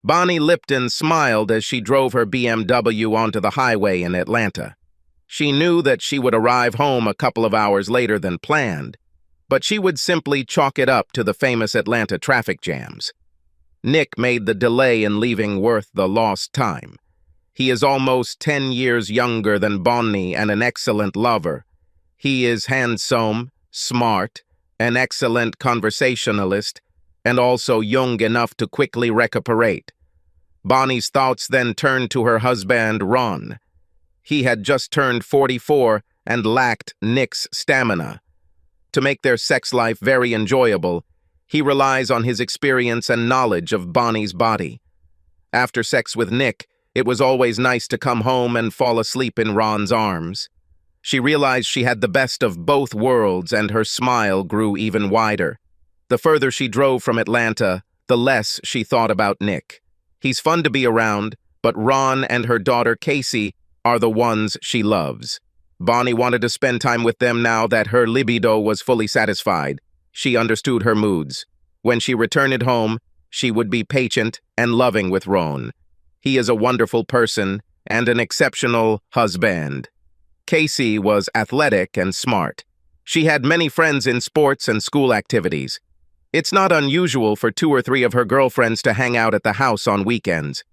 Bonnie Lipton smiled as she drove her BMW onto the highway in Atlanta. She knew that she would arrive home a couple of hours later than planned, but she would simply chalk it up to the famous Atlanta traffic jams. Nick made the delay in leaving worth the lost time. He is almost 10 years younger than Bonnie and an excellent lover. He is handsome, smart, an excellent conversationalist, and also young enough to quickly recuperate. Bonnie's thoughts then turned to her husband, Ron. He had just turned 44 and lacked Nick's stamina. To make their sex life very enjoyable, he relies on his experience and knowledge of Bonnie's body. After sex with Nick, it was always nice to come home and fall asleep in Ron's arms. She realized she had the best of both worlds, and her smile grew even wider. The further she drove from Atlanta, the less she thought about Nick. He's fun to be around, but Ron and her daughter Casey are the ones she loves. Bonnie wanted to spend time with them now that her libido was fully satisfied. She understood her moods. When she returned home, she would be patient and loving with Ron. He is a wonderful person and an exceptional husband. Casey was athletic and smart. She had many friends in sports and school activities. It's not unusual for 2 or 3 of her girlfriends to hang out at the house on weekends.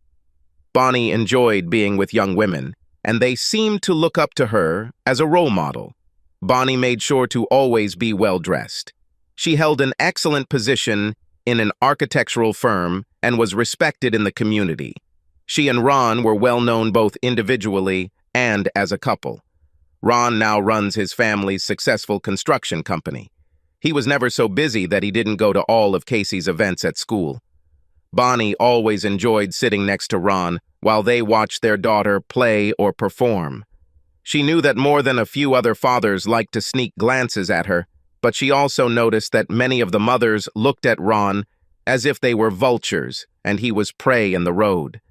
Bonnie enjoyed being with young women, and they seemed to look up to her as a role model. Bonnie made sure to always be well-dressed. She held an excellent position in an architectural firm and was respected in the community. She and Ron were well known both individually and as a couple. Ron now runs his family's successful construction company. He was never so busy that he didn't go to all of Casey's events at school. Bonnie always enjoyed sitting next to Ron while they watched their daughter play or perform. She knew that more than a few other fathers liked to sneak glances at her, but she also noticed that many of the mothers looked at Ron as if they were vultures and he was prey in the road.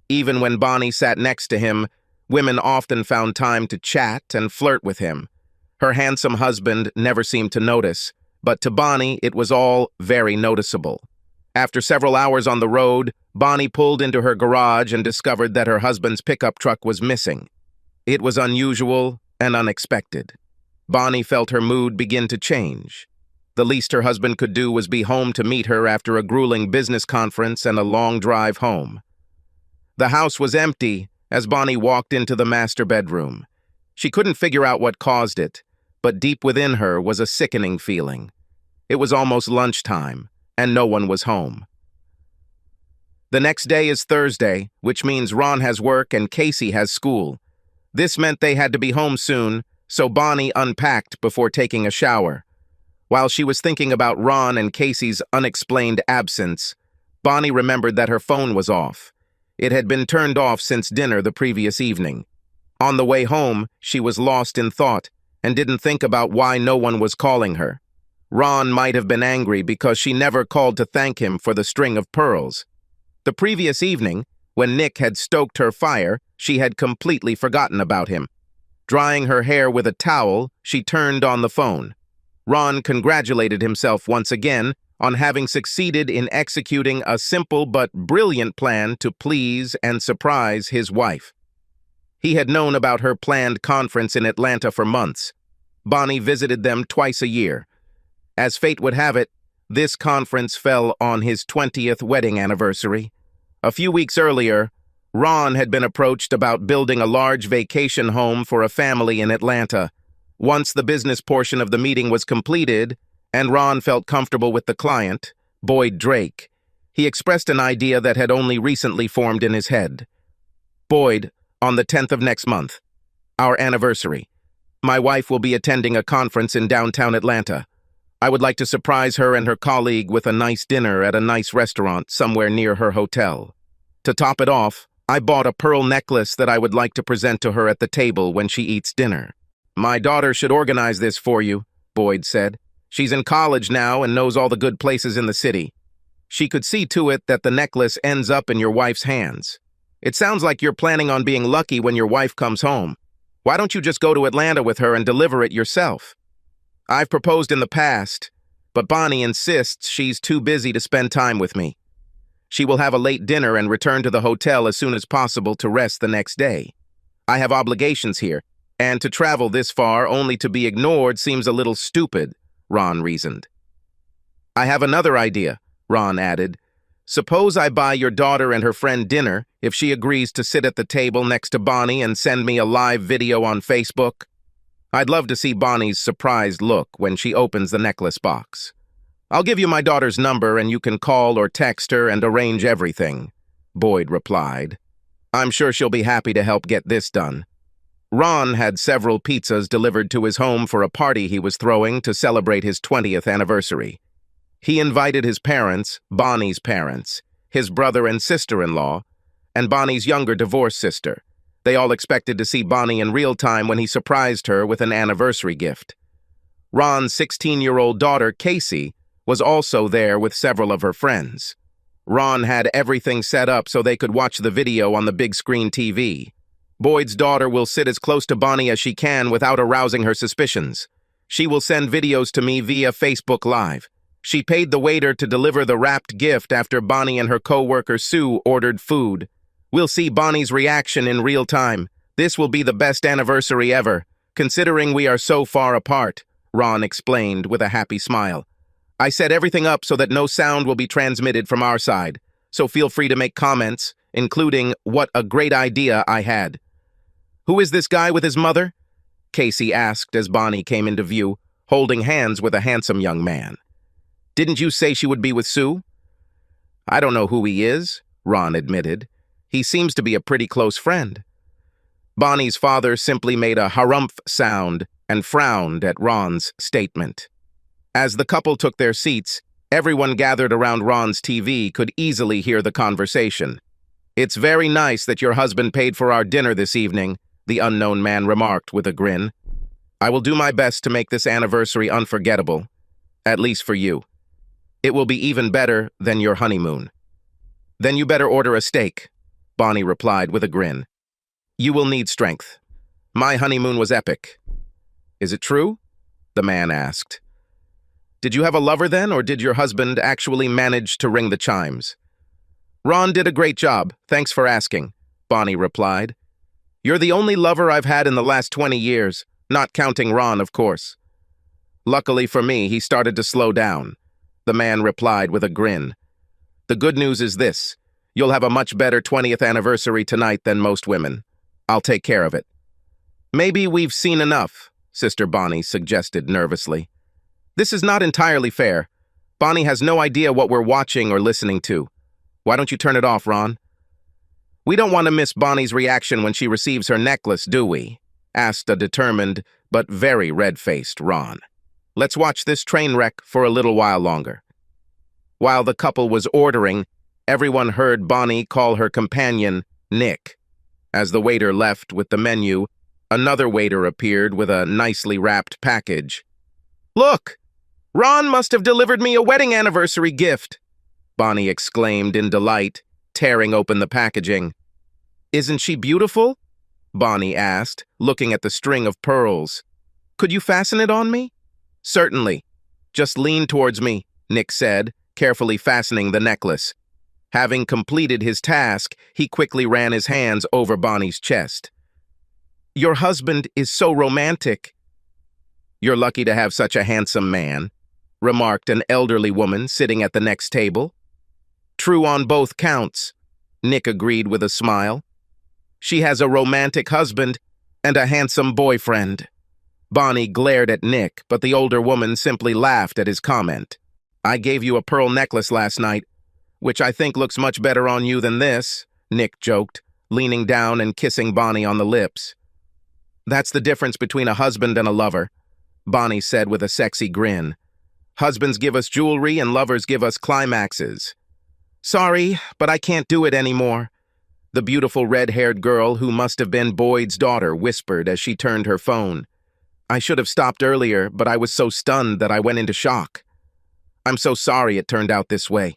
Even when Bonnie sat next to him, women often found time to chat and flirt with him. Her handsome husband never seemed to notice, but to Bonnie it was all very noticeable. After several hours on the road, Bonnie pulled into her garage and discovered that her husband's pickup truck was missing. It was unusual and unexpected. Bonnie felt her mood begin to change. The least her husband could do was be home to meet her after a grueling business conference and a long drive home. The house was empty as Bonnie walked into the master bedroom. She couldn't figure out what caused it, but deep within her was a sickening feeling. It was almost lunchtime, and no one was home. The next day is Thursday, which means Ron has work and Casey has school. This meant they had to be home soon, so Bonnie unpacked before taking a shower. While she was thinking about Ron and Casey's unexplained absence, Bonnie remembered that her phone was off. It had been turned off since dinner the previous evening. On the way home, she was lost in thought and didn't think about why no one was calling her. Ron might have been angry because she never called to thank him for the string of pearls. The previous evening, when Nick had stoked her fire, she had completely forgotten about him. Drying her hair with a towel, she turned on the phone. Ron congratulated himself once again on having succeeded in executing a simple but brilliant plan to please and surprise his wife. He had known about her planned conference in Atlanta for months. Bonnie visited them twice a year. As fate would have it, this conference fell on his 20th wedding anniversary. A few weeks earlier, Ron had been approached about building a large vacation home for a family in Atlanta. Once the business portion of the meeting was completed, and Ron felt comfortable with the client, Boyd Drake, he expressed an idea that had only recently formed in his head. Boyd, on the 10th of next month, our anniversary, my wife will be attending a conference in downtown Atlanta. I would like to surprise her and her colleague with a nice dinner at a nice restaurant somewhere near her hotel. To top it off, I bought a pearl necklace that I would like to present to her at the table when she eats dinner. My daughter should organize this for you, Boyd said. She's in college now and knows all the good places in the city. She could see to it that the necklace ends up in your wife's hands. It sounds like you're planning on being lucky when your wife comes home. Why don't you just go to Atlanta with her and deliver it yourself? I've proposed in the past, but Bonnie insists she's too busy to spend time with me. She will have a late dinner and return to the hotel as soon as possible to rest the next day. I have obligations here, and to travel this far only to be ignored seems a little stupid, Ron reasoned. I have another idea, Ron added. Suppose I buy your daughter and her friend dinner if she agrees to sit at the table next to Bonnie and send me a live video on Facebook? I'd love to see Bonnie's surprised look when she opens the necklace box. I'll give you my daughter's number and you can call or text her and arrange everything, Boyd replied. I'm sure she'll be happy to help get this done. Ron had several pizzas delivered to his home for a party he was throwing to celebrate his 20th anniversary. He invited his parents, Bonnie's parents, his brother and sister-in-law, and Bonnie's younger divorced sister. They all expected to see Bonnie in real time when he surprised her with an anniversary gift. Ron's 16-year-old daughter, Casey, was also there with several of her friends. Ron had everything set up so they could watch the video on the big screen TV. Boyd's daughter will sit as close to Bonnie as she can without arousing her suspicions. She will send videos to me via Facebook Live. She paid the waiter to deliver the wrapped gift after Bonnie and her co-worker Sue ordered food. We'll see Bonnie's reaction in real time. This will be the best anniversary ever, considering we are so far apart, Ron explained with a happy smile. I set everything up so that no sound will be transmitted from our side, so feel free to make comments, including what a great idea I had. Who is this guy with his mother? Casey asked as Bonnie came into view, holding hands with a handsome young man. Didn't you say she would be with Sue? I don't know who he is, Ron admitted. He seems to be a pretty close friend. Bonnie's father simply made a harumph sound and frowned at Ron's statement. As the couple took their seats, everyone gathered around Ron's TV could easily hear the conversation. It's very nice that your husband paid for our dinner this evening, the unknown man remarked with a grin. I will do my best to make this anniversary unforgettable, at least for you. It will be even better than your honeymoon. Then you better order a steak, Bonnie replied with a grin. You will need strength. My honeymoon was epic. Is it true? The man asked. Did you have a lover then, or did your husband actually manage to ring the chimes? Ron did a great job, thanks for asking, Bonnie replied. You're the only lover I've had in the last 20 years, not counting Ron, of course. Luckily for me, he started to slow down, the man replied with a grin. The good news is this, you'll have a much better 20th anniversary tonight than most women. I'll take care of it. Maybe we've seen enough, Sister Bonnie suggested nervously. This is not entirely fair. Bonnie has no idea what we're watching or listening to. Why don't you turn it off, Ron? We don't want to miss Bonnie's reaction when she receives her necklace, do we? Asked a determined but very red-faced Ron. Let's watch this train wreck for a little while longer. While the couple was ordering, everyone heard Bonnie call her companion Nick. As the waiter left with the menu, another waiter appeared with a nicely wrapped package. Look! Ron must have delivered me a wedding anniversary gift, Bonnie exclaimed in delight, tearing open the packaging. Isn't she beautiful? Bonnie asked, looking at the string of pearls. Could you fasten it on me? Certainly. Just lean towards me, Nick said, carefully fastening the necklace. Having completed his task, he quickly ran his hands over Bonnie's chest. Your husband is so romantic. You're lucky to have such a handsome man, remarked an elderly woman sitting at the next table. True on both counts, Nick agreed with a smile. She has a romantic husband and a handsome boyfriend. Bonnie glared at Nick, but the older woman simply laughed at his comment. I gave you a pearl necklace last night, which I think looks much better on you than this, Nick joked, leaning down and kissing Bonnie on the lips. That's the difference between a husband and a lover, Bonnie said with a sexy grin. Husbands give us jewelry and lovers give us climaxes. Sorry, but I can't do it anymore, the beautiful red-haired girl who must have been Boyd's daughter whispered as she turned her phone. I should have stopped earlier, but I was so stunned that I went into shock. I'm so sorry it turned out this way.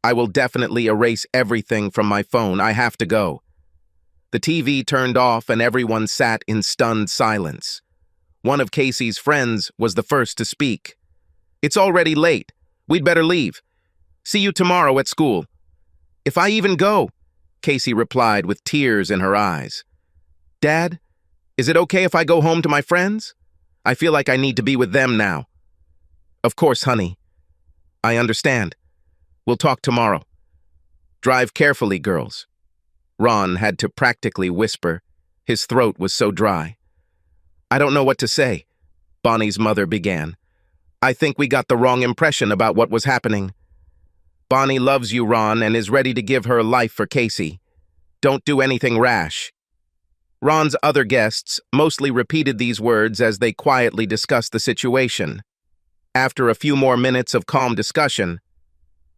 I will definitely erase everything from my phone. I have to go. The TV turned off and everyone sat in stunned silence. One of Casey's friends was the first to speak. It's already late. We'd better leave. See you tomorrow at school. If I even go, Casey replied with tears in her eyes. Dad, is it okay if I go home to my friends? I feel like I need to be with them now. Of course, honey. I understand. We'll talk tomorrow. Drive carefully, girls. Ron had to practically whisper. His throat was so dry. I don't know what to say, Bonnie's mother began. I think we got the wrong impression about what was happening. Bonnie loves you, Ron, and is ready to give her life for Casey. Don't do anything rash. Ron's other guests mostly repeated these words as they quietly discussed the situation. After a few more minutes of calm discussion,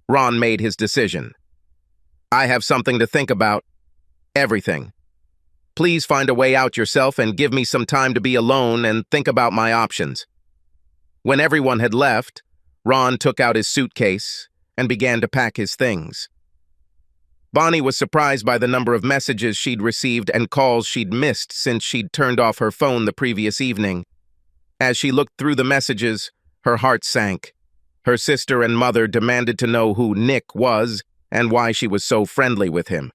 Ron made his decision. I have something to think about. Everything. Please find a way out yourself and give me some time to be alone and think about my options. When everyone had left, Ron took out his suitcase and began to pack his things. Bonnie was surprised by the number of messages she'd received and calls she'd missed since she'd turned off her phone the previous evening. As she looked through the messages, her heart sank. Her sister and mother demanded to know who Nick was and why she was so friendly with him.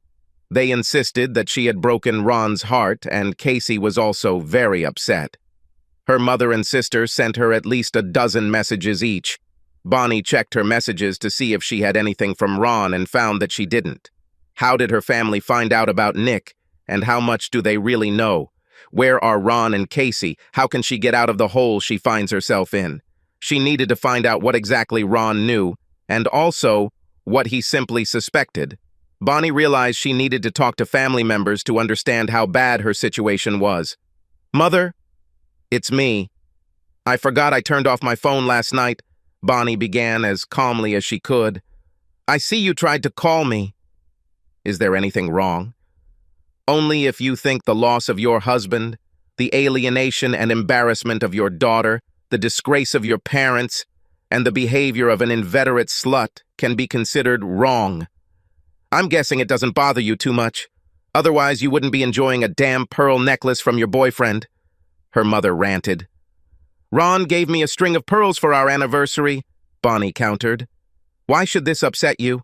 They insisted that she had broken Ron's heart, and Casey was also very upset. Her mother and sister sent her at least a dozen messages each. Bonnie checked her messages to see if she had anything from Ron and found that she didn't. How did her family find out about Nick, and how much do they really know? Where are Ron and Casey? How can she get out of the hole she finds herself in? She needed to find out what exactly Ron knew, and also what he simply suspected. Bonnie realized she needed to talk to family members to understand how bad her situation was. Mother, it's me. I forgot I turned off my phone last night, Bonnie began as calmly as she could. I see you tried to call me. Is there anything wrong? Only if you think the loss of your husband, the alienation and embarrassment of your daughter, the disgrace of your parents, and the behavior of an inveterate slut can be considered wrong. I'm guessing it doesn't bother you too much. Otherwise, you wouldn't be enjoying a damn pearl necklace from your boyfriend, her mother ranted. Ron gave me a string of pearls for our anniversary, Bonnie countered. Why should this upset you?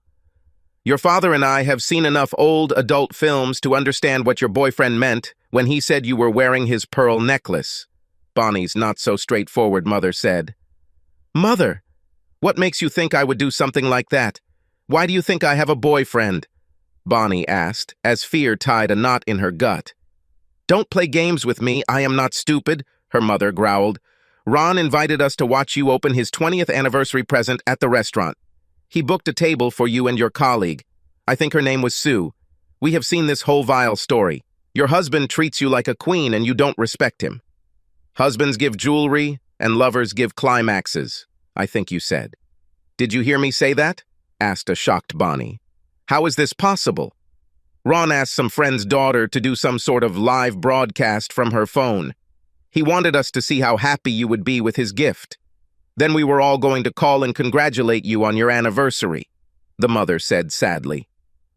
Your father and I have seen enough old adult films to understand what your boyfriend meant when he said you were wearing his pearl necklace, Bonnie's not-so-straightforward mother said. Mother, what makes you think I would do something like that? Why do you think I have a boyfriend? Bonnie asked, as fear tied a knot in her gut. Don't play games with me, I am not stupid, her mother growled. Ron invited us to watch you open his 20th anniversary present at the restaurant. He booked a table for you and your colleague. I think her name was Sue. We have seen this whole vile story. Your husband treats you like a queen and you don't respect him. Husbands give jewelry and lovers give climaxes, I think you said. Did you hear me say that? Asked a shocked Bonnie. How is this possible? Ron asked some friend's daughter to do some sort of live broadcast from her phone. He wanted us to see how happy you would be with his gift. Then we were all going to call and congratulate you on your anniversary, the mother said sadly.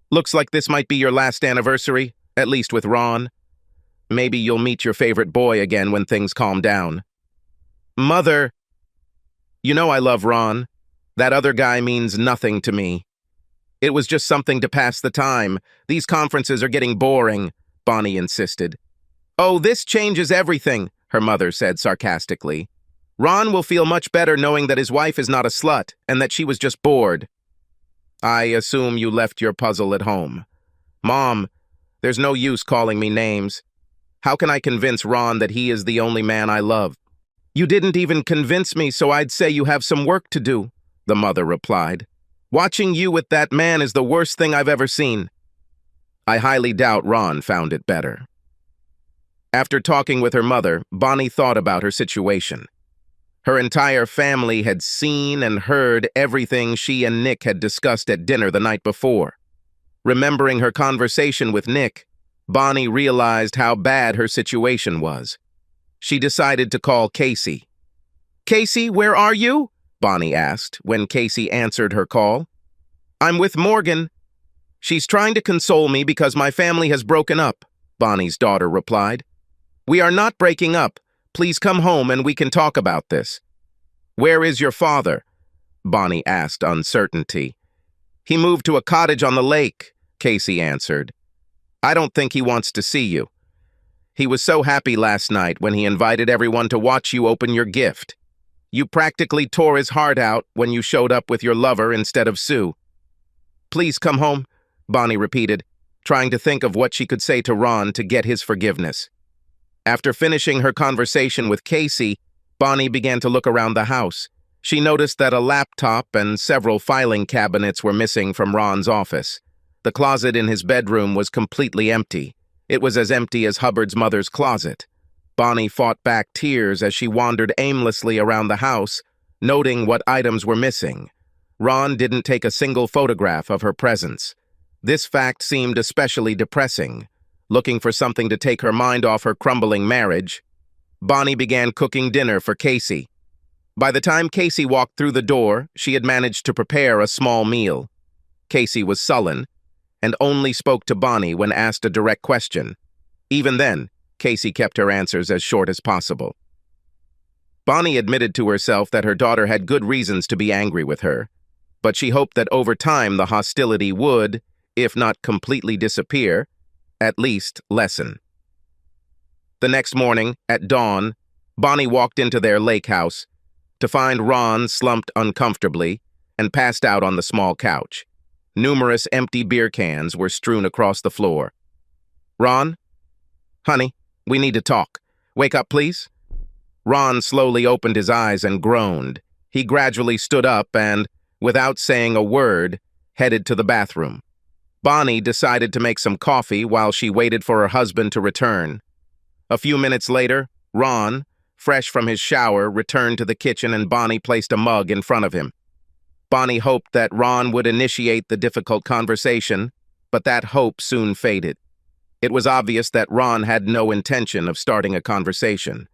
Looks like this might be your last anniversary, at least with Ron. Maybe you'll meet your favorite boy again when things calm down. Mother, you know I love Ron. That other guy means nothing to me. It was just something to pass the time. These conferences are getting boring, Bonnie insisted. Oh, this changes everything, her mother said sarcastically. Ron will feel much better knowing that his wife is not a slut and that she was just bored. I assume you left your puzzle at home. Mom, there's no use calling me names. How can I convince Ron that he is the only man I love? You didn't even convince me, so I'd say you have some work to do, the mother replied. Watching you with that man is the worst thing I've ever seen. I highly doubt Ron found it better. After talking with her mother, Bonnie thought about her situation. Her entire family had seen and heard everything she and Nick had discussed at dinner the night before. Remembering her conversation with Nick, Bonnie realized how bad her situation was. She decided to call Casey. Casey, where are you? Bonnie asked when Casey answered her call. I'm with Morgan. She's trying to console me because my family has broken up, Bonnie's daughter replied. We are not breaking up. Please come home and we can talk about this. Where is your father? Bonnie asked, uncertainty. He moved to a cottage on the lake, Casey answered. I don't think he wants to see you. He was so happy last night when he invited everyone to watch you open your gift. You practically tore his heart out when you showed up with your lover instead of Sue. Please come home, Bonnie repeated, trying to think of what she could say to Ron to get his forgiveness. After finishing her conversation with Casey, Bonnie began to look around the house. She noticed that a laptop and several filing cabinets were missing from Ron's office. The closet in his bedroom was completely empty. It was as empty as Hubbard's mother's closet. Bonnie fought back tears as she wandered aimlessly around the house, noting what items were missing. Ron didn't take a single photograph of her presence. This fact seemed especially depressing. Looking for something to take her mind off her crumbling marriage, Bonnie began cooking dinner for Casey. By the time Casey walked through the door, she had managed to prepare a small meal. Casey was sullen and only spoke to Bonnie when asked a direct question. Even then, Casey kept her answers as short as possible. Bonnie admitted to herself that her daughter had good reasons to be angry with her, but she hoped that over time the hostility would, if not completely disappear, at least lessen. The next morning, at dawn, Bonnie walked into their lake house to find Ron slumped uncomfortably and passed out on the small couch. Numerous empty beer cans were strewn across the floor. Ron? Honey, we need to talk. Wake up, please. Ron slowly opened his eyes and groaned. He gradually stood up and, without saying a word, headed to the bathroom. Bonnie decided to make some coffee while she waited for her husband to return. A few minutes later, Ron, fresh from his shower, returned to the kitchen and Bonnie placed a mug in front of him. Bonnie hoped that Ron would initiate the difficult conversation, but that hope soon faded. It was obvious that Ron had no intention of starting a conversation.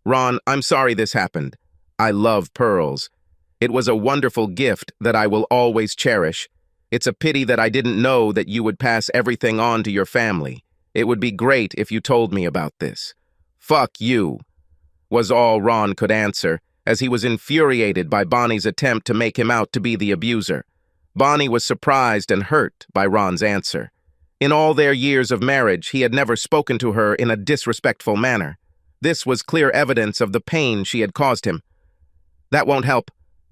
Ron, I'm sorry this happened. I love pearls. It was a wonderful gift that I will always cherish. It's a pity that I didn't know that you would pass everything on to your family. It would be great if you told me about this. Fuck you, was all Ron could answer, as he was infuriated by Bonnie's attempt to make him out to be the abuser. Bonnie was surprised and hurt by Ron's answer. In all their years of marriage, he had never spoken to her in a disrespectful manner. This was clear evidence of the pain she had caused him. That won't help,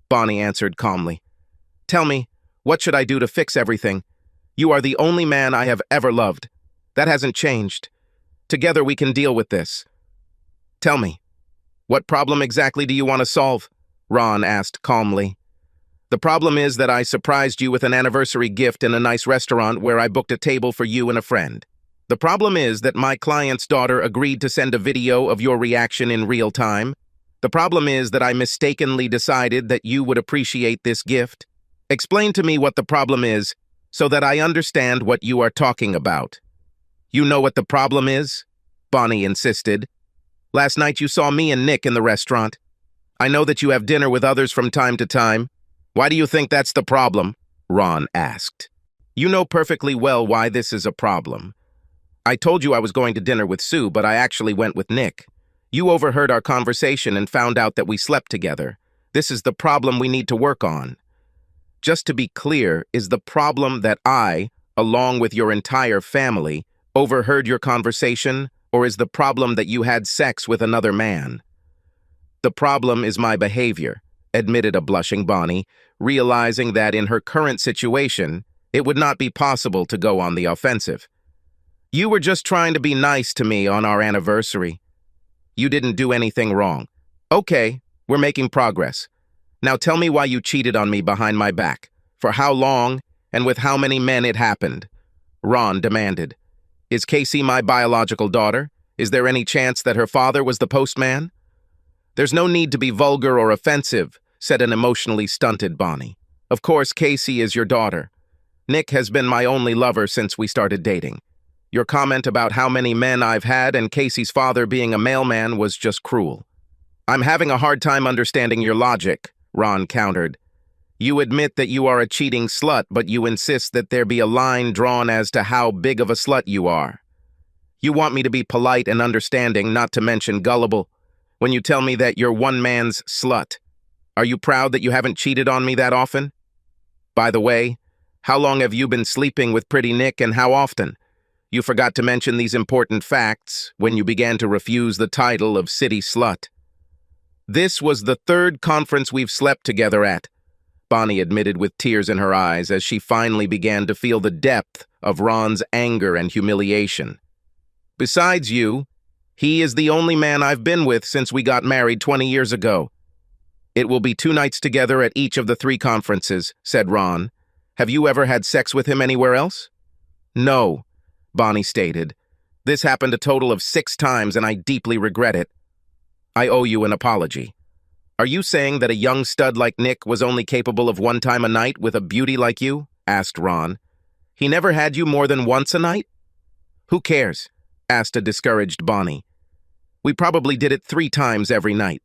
Bonnie answered calmly. Tell me, what should I do to fix everything? You are the only man I have ever loved. That hasn't changed. Together we can deal with this. Tell me, what problem exactly do you want to solve? Ron asked calmly. The problem is that I surprised you with an anniversary gift in a nice restaurant where I booked a table for you and a friend. The problem is that my client's daughter agreed to send a video of your reaction in real time. The problem is that I mistakenly decided that you would appreciate this gift. Explain to me what the problem is so that I understand what you are talking about. You know what the problem is? Bonnie insisted. Last night you saw me and Nick in the restaurant. I know that you have dinner with others from time to time. Why do you think that's the problem? Ron asked. You know perfectly well why this is a problem. I told you I was going to dinner with Sue, but I actually went with Nick. You overheard our conversation and found out that we slept together. This is the problem we need to work on. Just to be clear, is the problem that I, along with your entire family, overheard your conversation, or is the problem that you had sex with another man? The problem is my behavior, admitted a blushing Bonnie, realizing that in her current situation, it would not be possible to go on the offensive. You were just trying to be nice to me on our anniversary. You didn't do anything wrong. Okay, we're making progress. Now tell me why you cheated on me behind my back, for how long, and with how many men it happened. Ron demanded. Is Casey my biological daughter? Is there any chance that her father was the postman? There's no need to be vulgar or offensive, said an emotionally stunted Bonnie. Of course, Casey is your daughter. Nick has been my only lover since we started dating. Your comment about how many men I've had and Casey's father being a mailman was just cruel. I'm having a hard time understanding your logic, Ron countered. You admit that you are a cheating slut, but you insist that there be a line drawn as to how big of a slut you are. You want me to be polite and understanding, not to mention gullible, when you tell me that you're one man's slut. Are you proud that you haven't cheated on me that often? By the way, How long have you been sleeping with Pretty Nick and how often? You forgot to mention these important facts when you began to refuse the title of city slut. This was the third conference we've slept together at, Bonnie admitted with tears in her eyes as she finally began to feel the depth of Ron's anger and humiliation. Besides you, he is the only man I've been with since we got married 20 years ago. It will be 2 nights together at each of the 3 conferences, said Ron. Have you ever had sex with him anywhere else? No, Bonnie stated. This happened a total of 6 times and I deeply regret it. I owe you an apology. Are you saying that a young stud like Nick was only capable of 1 time a night with a beauty like you? Asked Ron. He never had you more than once a night? Who cares? Asked a discouraged Bonnie. We probably did it 3 times every night.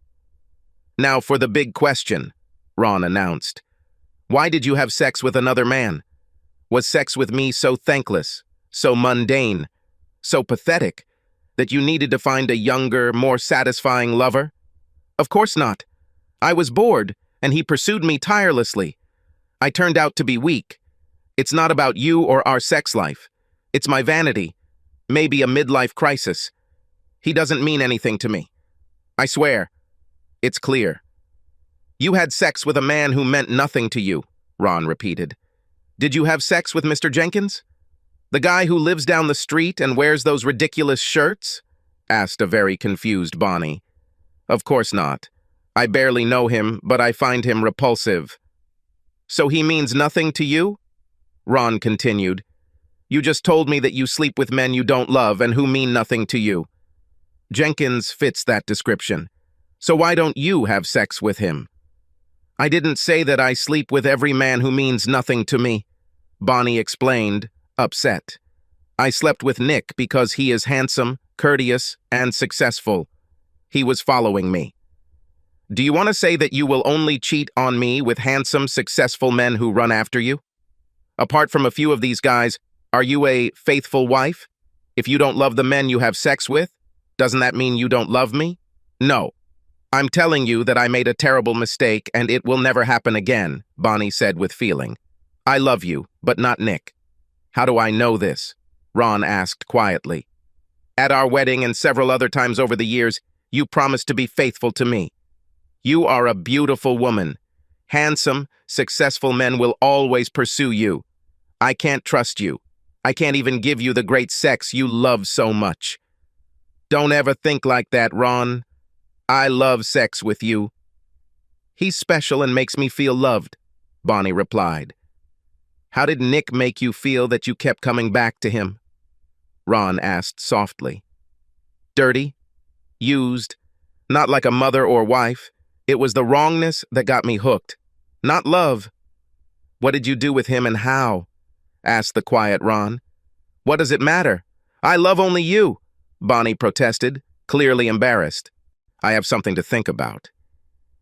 Now for the big question, Ron announced. Why did you have sex with another man? Was sex with me so thankless, so mundane, so pathetic, that you needed to find a younger, more satisfying lover? Of course not. I was bored, and he pursued me tirelessly. I turned out to be weak. It's not about you or our sex life. It's my vanity, maybe a midlife crisis. He doesn't mean anything to me. I swear. It's clear. You had sex with a man who meant nothing to you, Ron repeated. Did you have sex with Mr. Jenkins? The guy who lives down the street and wears those ridiculous shirts? Asked a very confused Bonnie. Of course not. I barely know him, but I find him repulsive. So he means nothing to you? Ron continued. You just told me that you sleep with men you don't love and who mean nothing to you. Jenkins fits that description. So why don't you have sex with him? I didn't say that I sleep with every man who means nothing to me, Bonnie explained, upset. I slept with Nick because he is handsome, courteous, and successful. He was following me. Do you want to say that you will only cheat on me with handsome, successful men who run after you? Apart from a few of these guys, are you a faithful wife? If you don't love the men you have sex with, doesn't that mean you don't love me? No. I'm telling you that I made a terrible mistake and it will never happen again, Bonnie said with feeling. I love you, but not Nick. How do I know this? Ron asked quietly. At our wedding and several other times over the years, you promised to be faithful to me. You are a beautiful woman. Handsome, successful men will always pursue you. I can't trust you. I can't even give you the great sex you love so much. Don't ever think like that, Ron. I love sex with you. He's special and makes me feel loved, Bonnie replied. How did Nick make you feel that you kept coming back to him? Ron asked softly. Dirty, used, not like a mother or wife. It was the wrongness that got me hooked, not love. What did you do with him and how? Asked the quiet Ron. What does it matter? I love only you, Bonnie protested, clearly embarrassed. I have something to think about.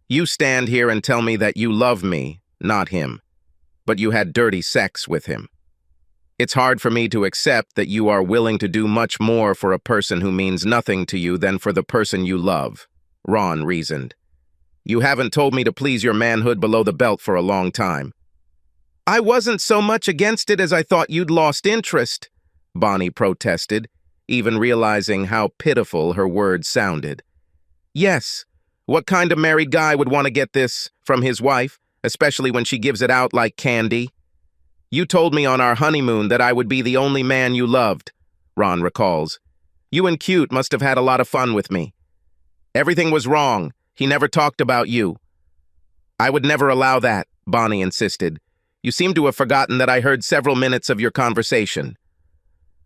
You stand here and tell me that you love me, not him, but you had dirty sex with him. It's hard for me to accept that you are willing to do much more for a person who means nothing to you than for the person you love, Ron reasoned. You haven't told me to please your manhood below the belt for a long time. I wasn't so much against it as I thought you'd lost interest, Bonnie protested, even realizing how pitiful her words sounded. Yes, what kind of married guy would want to get this from his wife, especially when she gives it out like candy? You told me on our honeymoon that I would be the only man you loved, Ron recalls. You and Cute must have had a lot of fun with me. Everything was wrong. He never talked about you. I would never allow that, Bonnie insisted. You seem to have forgotten that I heard several minutes of your conversation.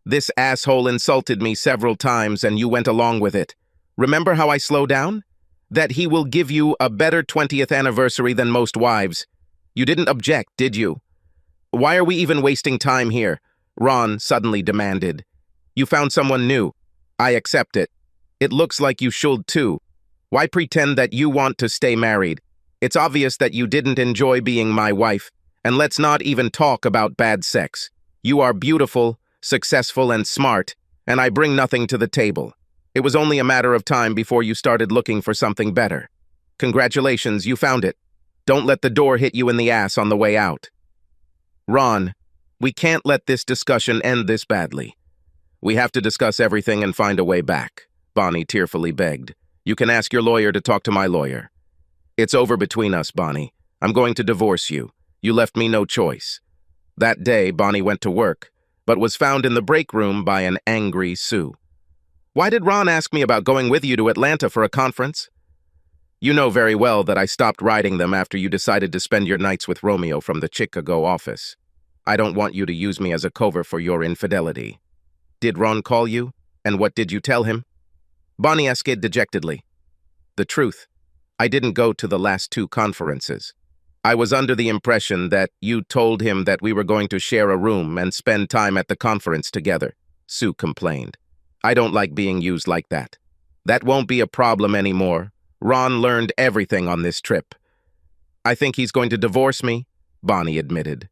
This asshole insulted me several times and you went along with it. Remember how I slow down? That he will give you a better 20th anniversary than most wives. You didn't object, did you? Why are we even wasting time here? Ron suddenly demanded. You found someone new. I accept it. It looks like you should too. Why pretend that you want to stay married? It's obvious that you didn't enjoy being my wife. And let's not even talk about bad sex. You are beautiful, successful, and smart, and I bring nothing to the table. It was only a matter of time before you started looking for something better. Congratulations, you found it. Don't let the door hit you in the ass on the way out. Ron, We can't let this discussion end this badly. We have to discuss everything and find a way back, Bonnie tearfully begged. You can ask your lawyer to talk to my lawyer. It's over between us, Bonnie. I'm going to divorce you. You left me no choice. That day, Bonnie went to work, but was found in the break room by an angry Sue. Why did Ron ask me about going with you to Atlanta for a conference? You know very well that I stopped writing them after you decided to spend your nights with Romeo from the Chicago office. I don't want you to use me as a cover for your infidelity. Did Ron call you? And what did you tell him? Bonnie asked dejectedly. The truth. I didn't go to the last two conferences. I was under the impression that you told him that we were going to share a room and spend time at the conference together, Sue complained. I don't like being used like that. That won't be a problem anymore. Ron learned everything on this trip. I think he's going to divorce me, Bonnie admitted.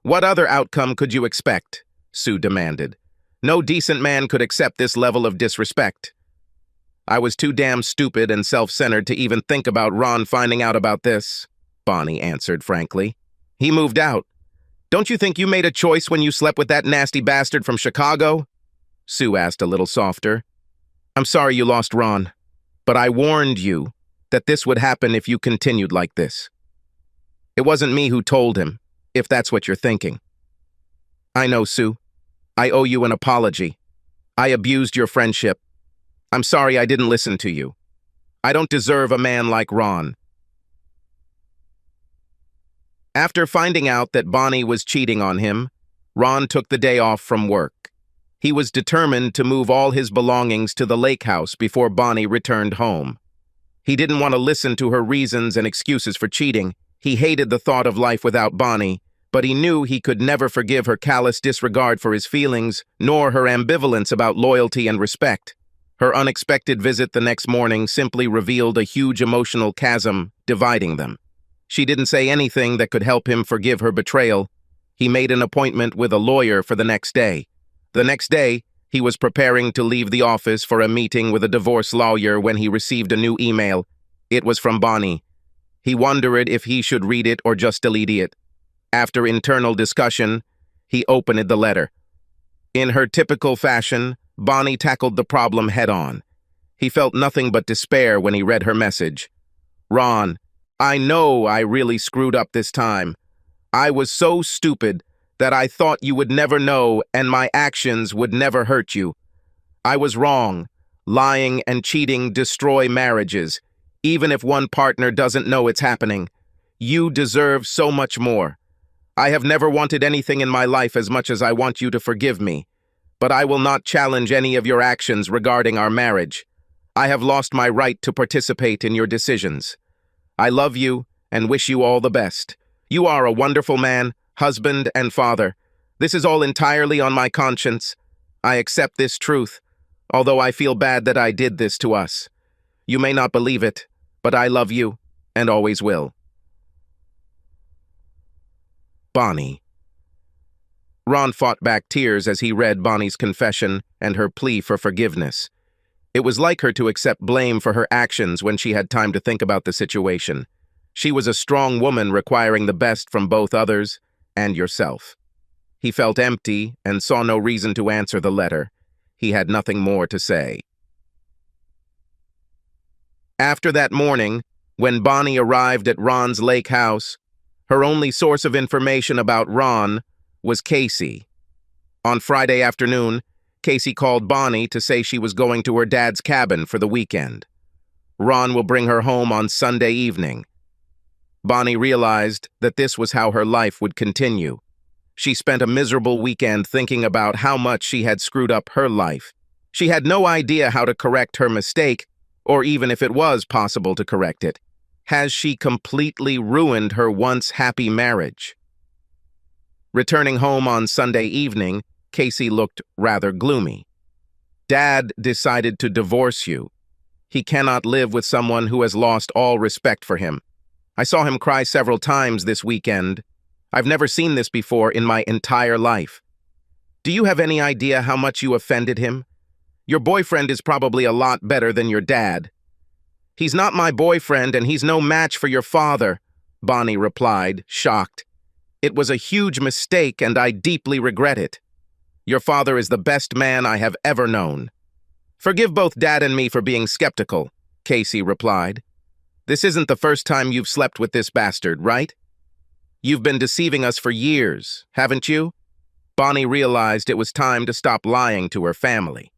What other outcome could you expect? Sue demanded. No decent man could accept this level of disrespect. I was too damn stupid and self-centered to even think about Ron finding out about this, Bonnie answered frankly. He moved out. Don't you think you made a choice when you slept with that nasty bastard from Chicago? Sue asked a little softer. I'm sorry you lost Ron, but I warned you that this would happen if you continued like this. It wasn't me who told him, if that's what you're thinking. I know, Sue. I owe you an apology. I abused your friendship. I'm sorry I didn't listen to you. I don't deserve a man like Ron. After finding out that Bonnie was cheating on him, Ron took the day off from work. He was determined to move all his belongings to the lake house before Bonnie returned home. He didn't want to listen to her reasons and excuses for cheating. He hated the thought of life without Bonnie, but he knew he could never forgive her callous disregard for his feelings, nor her ambivalence about loyalty and respect. Her unexpected visit the next morning simply revealed a huge emotional chasm dividing them. She didn't say anything that could help him forgive her betrayal. He made an appointment with a lawyer for the next day. The next day, he was preparing to leave the office for a meeting with a divorce lawyer when he received a new email. It was from Bonnie. He wondered if he should read it or just delete it. After internal discussion, he opened the letter. In her typical fashion, Bonnie tackled the problem head-on. He felt nothing but despair when he read her message. Ron, I know I really screwed up this time. I was so stupid that I thought you would never know and my actions would never hurt you. I was wrong. Lying and cheating destroy marriages, even if one partner doesn't know it's happening. You deserve so much more. I have never wanted anything in my life as much as I want you to forgive me, but I will not challenge any of your actions regarding our marriage. I have lost my right to participate in your decisions. I love you and wish you all the best. You are a wonderful man, husband, and father. This is all entirely on my conscience. I accept this truth, although I feel bad that I did this to us. You may not believe it, but I love you and always will. Bonnie. Ron fought back tears as he read Bonnie's confession and her plea for forgiveness. It was like her to accept blame for her actions when she had time to think about the situation. She was a strong woman requiring the best from both others and yourself. He felt empty and saw no reason to answer the letter. He had nothing more to say. After that morning, when Bonnie arrived at Ron's lake house, her only source of information about Ron was Casey. On Friday afternoon, Casey called Bonnie to say she was going to her dad's cabin for the weekend. Ron will bring her home on Sunday evening. Bonnie realized that this was how her life would continue. She spent a miserable weekend thinking about how much she had screwed up her life. She had no idea how to correct her mistake, or even if it was possible to correct it. Has she completely ruined her once happy marriage? Returning home on Sunday evening, Casey looked rather gloomy. Dad decided to divorce you. He cannot live with someone who has lost all respect for him. I saw him cry several times this weekend. I've never seen this before in my entire life. Do you have any idea how much you offended him? Your boyfriend is probably a lot better than your dad. He's not my boyfriend and he's no match for your father, Bonnie replied, shocked. It was a huge mistake, and I deeply regret it. Your father is the best man I have ever known. Forgive both Dad and me for being skeptical, Casey replied. This isn't the first time you've slept with this bastard, right? You've been deceiving us for years, haven't you? Bonnie realized it was time to stop lying to her family.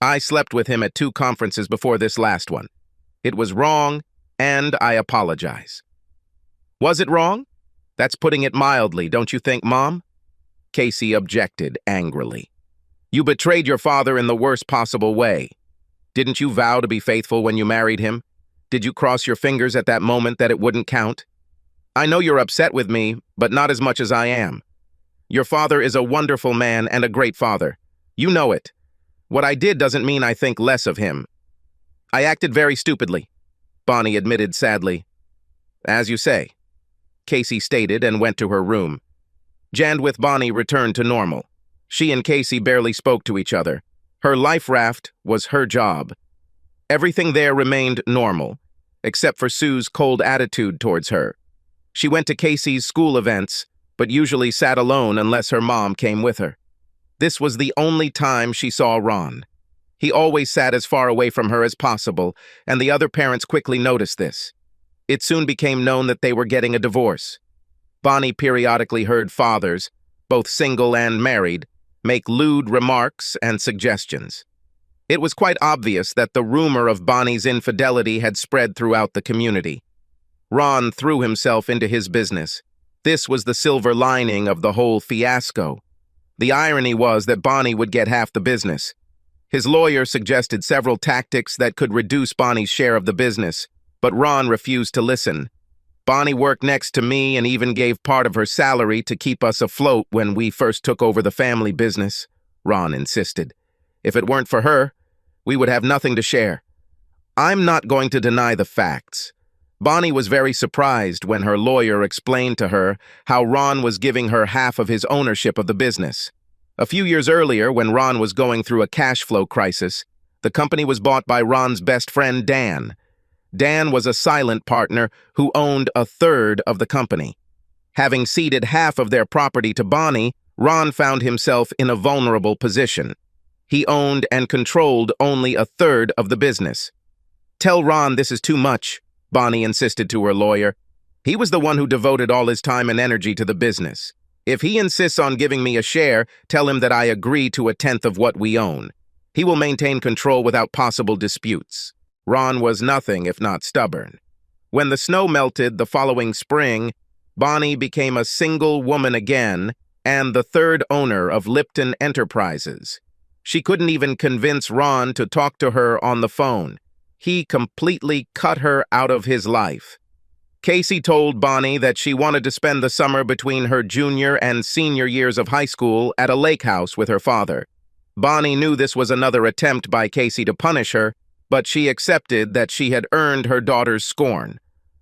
I slept with him at 2 conferences before this last one. It was wrong, and I apologize. Was it wrong? That's putting it mildly, don't you think, Mom? Casey objected angrily. You betrayed your father in the worst possible way. Didn't you vow to be faithful when you married him? Did you cross your fingers at that moment that it wouldn't count? I know you're upset with me, but not as much as I am. Your father is a wonderful man and a great father. You know it. What I did doesn't mean I think less of him. I acted very stupidly, Bonnie admitted sadly. As you say, Casey stated and went to her room. Jan with Bonnie returned to normal. She and Casey barely spoke to each other. Her life raft was her job. Everything there remained normal, except for Sue's cold attitude towards her. She went to Casey's school events, but usually sat alone unless her mom came with her. This was the only time she saw Ron. He always sat as far away from her as possible, and the other parents quickly noticed this. It soon became known that they were getting a divorce. Bonnie periodically heard fathers, both single and married, make lewd remarks and suggestions. It was quite obvious that the rumor of Bonnie's infidelity had spread throughout the community. Ron threw himself into his business. This was the silver lining of the whole fiasco. The irony was that Bonnie would get half the business. His lawyer suggested several tactics that could reduce Bonnie's share of the business, but Ron refused to listen. Bonnie worked next to me and even gave part of her salary to keep us afloat when we first took over the family business, Ron insisted. If it weren't for her, we would have nothing to share. I'm not going to deny the facts. Bonnie was very surprised when her lawyer explained to her how Ron was giving her half of his ownership of the business. A few years earlier, when Ron was going through a cash flow crisis, the company was bought by Ron's best friend, Dan. Dan was a silent partner who owned 1/3 of the company. Having ceded half of their property to Bonnie, Ron found himself in a vulnerable position. He owned and controlled only 1/3 of the business. Tell Ron this is too much, Bonnie insisted to her lawyer. He was the one who devoted all his time and energy to the business. If he insists on giving me a share, tell him that I agree to 1/10 of what we own. He will maintain control without possible disputes. Ron was nothing if not stubborn. When the snow melted the following spring, Bonnie became a single woman again and the 3rd owner of Lipton Enterprises. She couldn't even convince Ron to talk to her on the phone. He completely cut her out of his life. Casey told Bonnie that she wanted to spend the summer between her junior and senior years of high school at a lake house with her father. Bonnie knew this was another attempt by Casey to punish her, but she accepted that she had earned her daughter's scorn.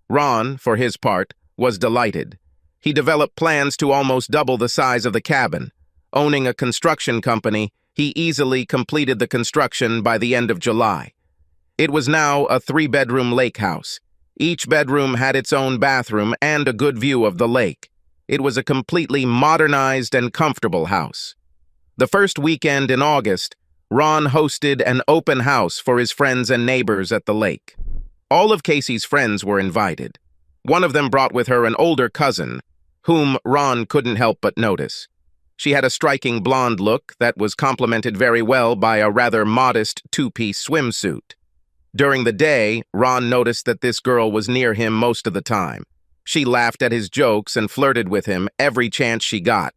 Ron, for his part, was delighted. He developed plans to almost double the size of the cabin. Owning a construction company, he easily completed the construction by the end of July. It was now a 3-bedroom lake house. Each bedroom had its own bathroom and a good view of the lake. It was a completely modernized and comfortable house. The first weekend in August, Ron hosted an open house for his friends and neighbors at the lake. All of Casey's friends were invited. One of them brought with her an older cousin, whom Ron couldn't help but notice. She had a striking blonde look that was complemented very well by a rather modest 2-piece swimsuit. During the day, Ron noticed that this girl was near him most of the time. She laughed at his jokes and flirted with him every chance she got.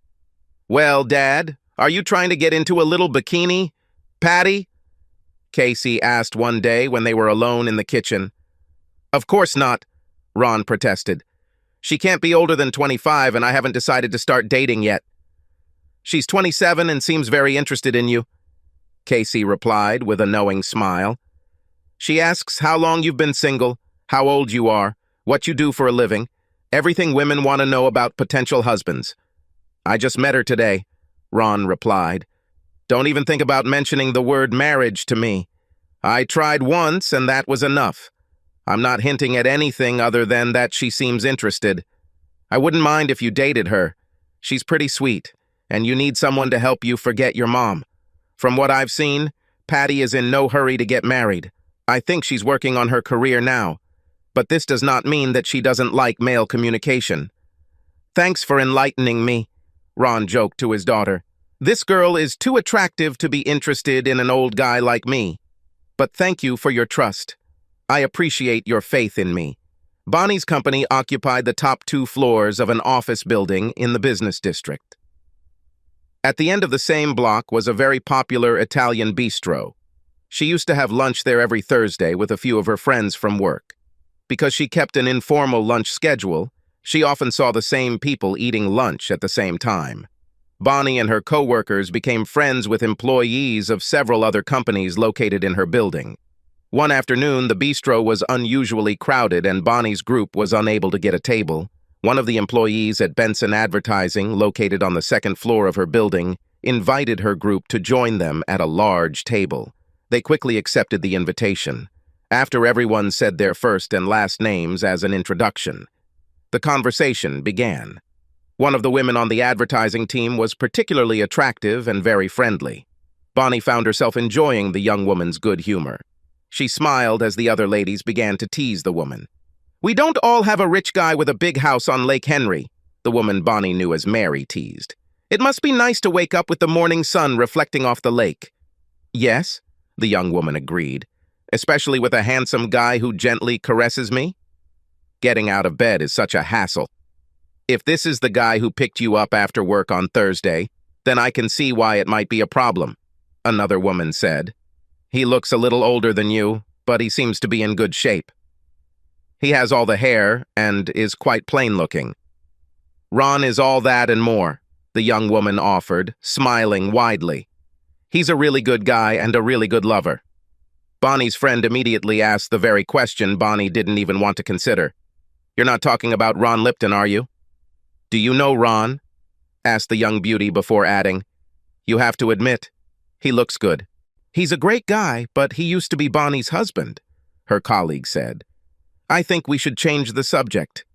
"Well, Dad, are you trying to get into a little bikini, Patty?" Casey asked one day when they were alone in the kitchen. "Of course not," Ron protested. "She can't be older than 25 and I haven't decided to start dating yet." "She's 27 and seems very interested in you," Casey replied with a knowing smile. "She asks how long you've been single, how old you are, what you do for a living, everything women want to know about potential husbands." "I just met her today," Ron replied. "Don't even think about mentioning the word marriage to me. I tried once and that was enough. I'm not hinting at anything other than that she seems interested." I wouldn't mind if you dated her. She's pretty sweet, and you need someone to help you forget your mom. From what I've seen, Patty is in no hurry to get married. I think she's working on her career now, but this does not mean that she doesn't like male communication. Thanks for enlightening me, Ron joked to his daughter. This girl is too attractive to be interested in an old guy like me. But thank you for your trust. I appreciate your faith in me. Bonnie's company occupied the top 2 floors of an office building in the business district. At the end of the same block was a very popular Italian bistro. She used to have lunch there every Thursday with a few of her friends from work. Because she kept an informal lunch schedule, she often saw the same people eating lunch at the same time. Bonnie and her co-workers became friends with employees of several other companies located in her building. One afternoon, the bistro was unusually crowded and Bonnie's group was unable to get a table. One of the employees at Benson Advertising, located on the 2nd floor of her building, invited her group to join them at a large table. They quickly accepted the invitation. After everyone said their first and last names as an introduction, the conversation began. One of the women on the advertising team was particularly attractive and very friendly. Bonnie found herself enjoying the young woman's good humor. She smiled as the other ladies began to tease the woman. "We don't all have a rich guy with a big house on Lake Henry," the woman Bonnie knew as Mary teased. "It must be nice to wake up with the morning sun reflecting off the lake." "Yes," the young woman agreed, "especially with a handsome guy who gently caresses me. Getting out of bed is such a hassle. If this is the guy who picked you up after work on Thursday, then I can see why it might be a problem," another woman said. "He looks a little older than you, but he seems to be in good shape. He has all the hair and is quite plain-looking." "Ron is all that and more," the young woman offered, smiling widely. "He's a really good guy and a really good lover." Bonnie's friend immediately asked the very question Bonnie didn't even want to consider. "You're not talking about Ron Lipton, are you?" "Do you know Ron?" asked the young beauty before adding, "You have to admit, he looks good." "He's a great guy, but he used to be Bonnie's husband," her colleague said. "I think we should change the subject."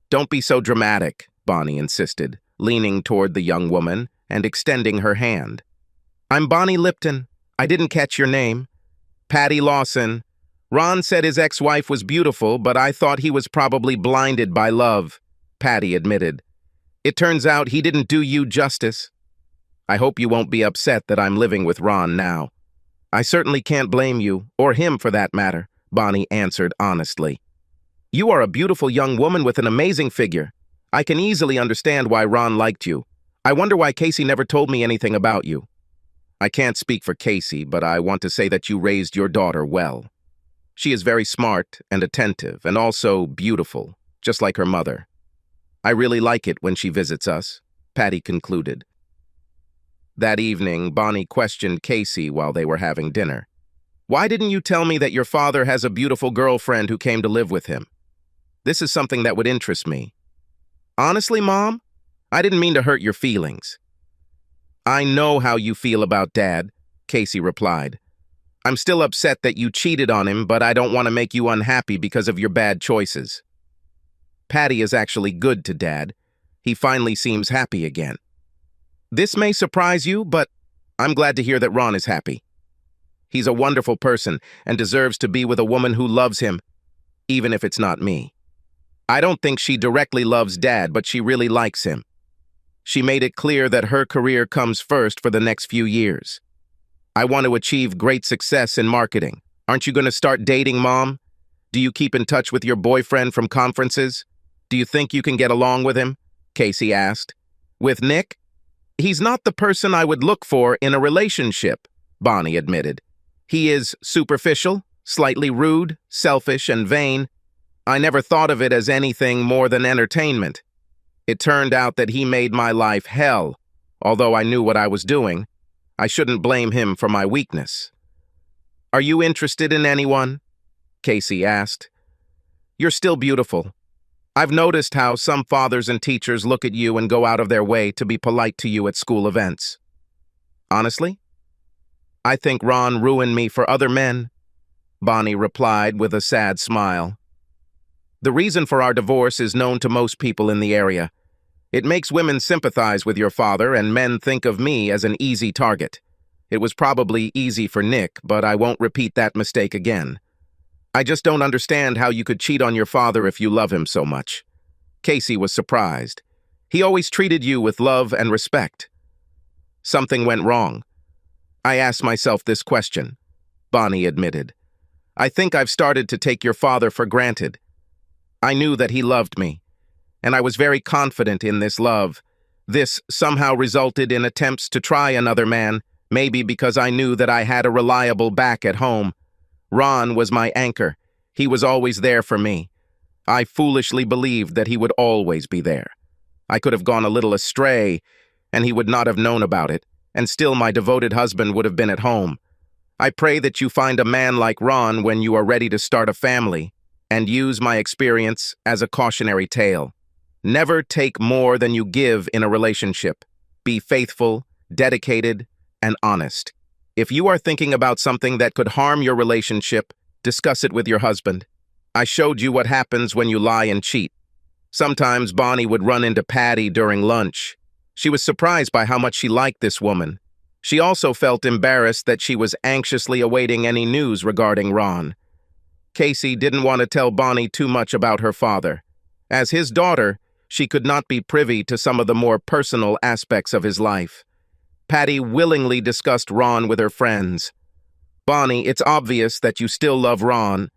"Don't be so dramatic," Bonnie insisted, leaning toward the young woman and extending her hand. "I'm Bonnie Lipton. I didn't catch your name." "Patty Lawson. Ron said his ex-wife was beautiful, but I thought he was probably blinded by love," Patty admitted. "It turns out he didn't do you justice. I hope you won't be upset that I'm living with Ron now." "I certainly can't blame you, or him for that matter," Bonnie answered honestly. "You are a beautiful young woman with an amazing figure. I can easily understand why Ron liked you. I wonder why Casey never told me anything about you." "I can't speak for Casey, but I want to say that you raised your daughter well. She is very smart and attentive and also beautiful, just like her mother. I really like it when she visits us," Patty concluded. That evening, Bonnie questioned Casey while they were having dinner. "Why didn't you tell me that your father has a beautiful girlfriend who came to live with him? This is something that would interest me." "Honestly, Mom, I didn't mean to hurt your feelings." "I know how you feel about Dad," Casey replied. "I'm still upset that you cheated on him, but I don't want to make you unhappy because of your bad choices. Patty is actually good to Dad. He finally seems happy again. This may surprise you, but I'm glad to hear that Ron is happy. He's a wonderful person and deserves to be with a woman who loves him, even if it's not me. I don't think she directly loves Dad, but she really likes him. She made it clear that her career comes first for the next few years. I want to achieve great success in marketing. Aren't you going to start dating, Mom? Do you keep in touch with your boyfriend from conferences? Do you think you can get along with him?" Casey asked. "With Nick? He's not the person I would look for in a relationship," Bonnie admitted. "He is superficial, slightly rude, selfish, and vain. I never thought of it as anything more than entertainment. It turned out that he made my life hell. Although I knew what I was doing, I shouldn't blame him for my weakness." "Are you interested in anyone?" Casey asked. "You're still beautiful. I've noticed how some fathers and teachers look at you and go out of their way to be polite to you at school events. Honestly, I think Ron ruined me for other men," Bonnie replied with a sad smile. The reason for our divorce is known to most people in the area. It makes women sympathize with your father and men think of me as an easy target. It was probably easy for Nick, but I won't repeat that mistake again. I just don't understand how you could cheat on your father if you love him so much. Casey was surprised. He always treated you with love and respect. Something went wrong. I asked myself this question. Bonnie admitted. I think I've started to take your father for granted. I knew that he loved me, and I was very confident in this love. This somehow resulted in attempts to try another man, maybe because I knew that I had a reliable back at home. Ron was my anchor. He was always there for me. I foolishly believed that he would always be there. I could have gone a little astray, and he would not have known about it, and still my devoted husband would have been at home. I pray that you find a man like Ron when you are ready to start a family, and use my experience as a cautionary tale. Never take more than you give in a relationship. Be faithful, dedicated, and honest. If you are thinking about something that could harm your relationship, discuss it with your husband. I showed you what happens when you lie and cheat. Sometimes Bonnie would run into Patty during lunch. She was surprised by how much she liked this woman. She also felt embarrassed that she was anxiously awaiting any news regarding Ron. Casey didn't want to tell Bonnie too much about her father. As his daughter, she could not be privy to some of the more personal aspects of his life. Patty willingly discussed Ron with her friends. Bonnie, it's obvious that you still love Ron,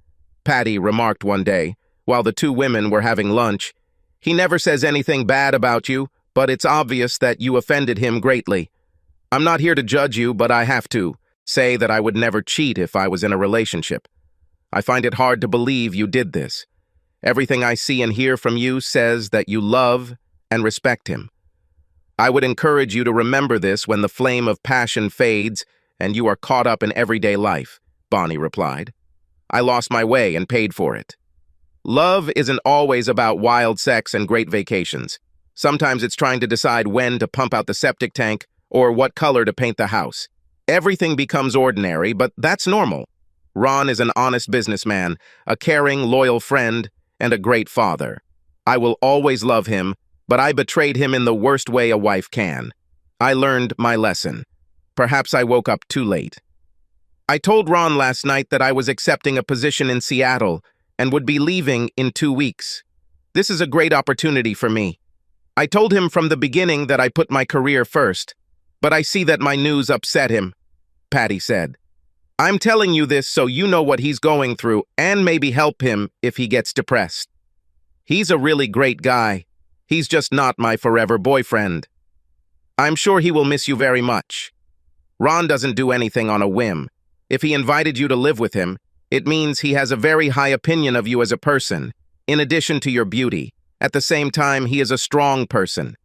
Patty remarked one day, while the two women were having lunch. He never says anything bad about you, but it's obvious that you offended him greatly. I'm not here to judge you, but I have to say that I would never cheat if I was in a relationship. I find it hard to believe you did this. Everything I see and hear from you says that you love and respect him. I would encourage you to remember this when the flame of passion fades and you are caught up in everyday life, Bonnie replied. I lost my way and paid for it. Love isn't always about wild sex and great vacations. Sometimes it's trying to decide when to pump out the septic tank or what color to paint the house. Everything becomes ordinary, but that's normal. Ron is an honest businessman, a caring, loyal friend, and a great father. I will always love him, but I betrayed him in the worst way a wife can. I learned my lesson. Perhaps I woke up too late. I told Ron last night that I was accepting a position in Seattle and would be leaving in 2 weeks. This is a great opportunity for me. I told him from the beginning that I put my career first, but I see that my news upset him, Patty said. I'm telling you this so you know what he's going through and maybe help him if he gets depressed. He's a really great guy. He's just not my forever boyfriend. I'm sure he will miss you very much. Ron doesn't do anything on a whim. If he invited you to live with him, it means he has a very high opinion of you as a person, in addition to your beauty. At the same time, he is a strong person.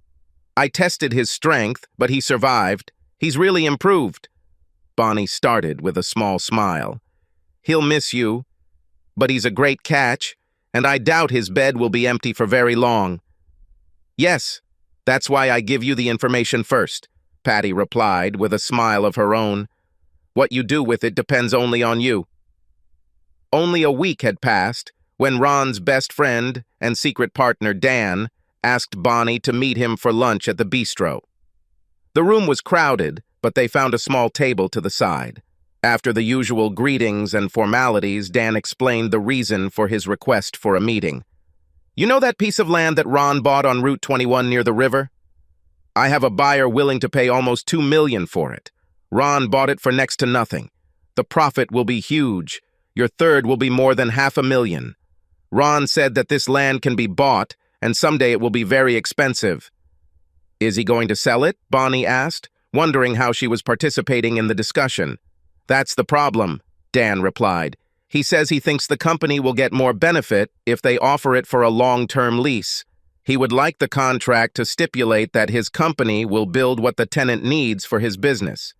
I tested his strength, but he survived. He's really improved. Bonnie started with a small smile. He'll miss you, but he's a great catch, and I doubt his bed will be empty for very long. Yes, that's why I give you the information first, Patty replied with a smile of her own. What you do with it depends only on you. Only a week had passed when Ron's best friend and secret partner, Dan, asked Bonnie to meet him for lunch at the bistro. The room was crowded, but they found a small table to the side. After the usual greetings and formalities, Dan explained the reason for his request for a meeting. You know that piece of land that Ron bought on Route 21 near the river? I have a buyer willing to pay almost $2 million for it. Ron bought it for next to nothing. The profit will be huge. Your third will be more than $500,000. Ron said that this land can be bought, and someday it will be very expensive. Is he going to sell it? Bonnie asked, wondering how she was participating in the discussion. That's the problem, Dan replied. He says he thinks the company will get more benefit if they offer it for a long-term lease. He would like the contract to stipulate that his company will build what the tenant needs for his business.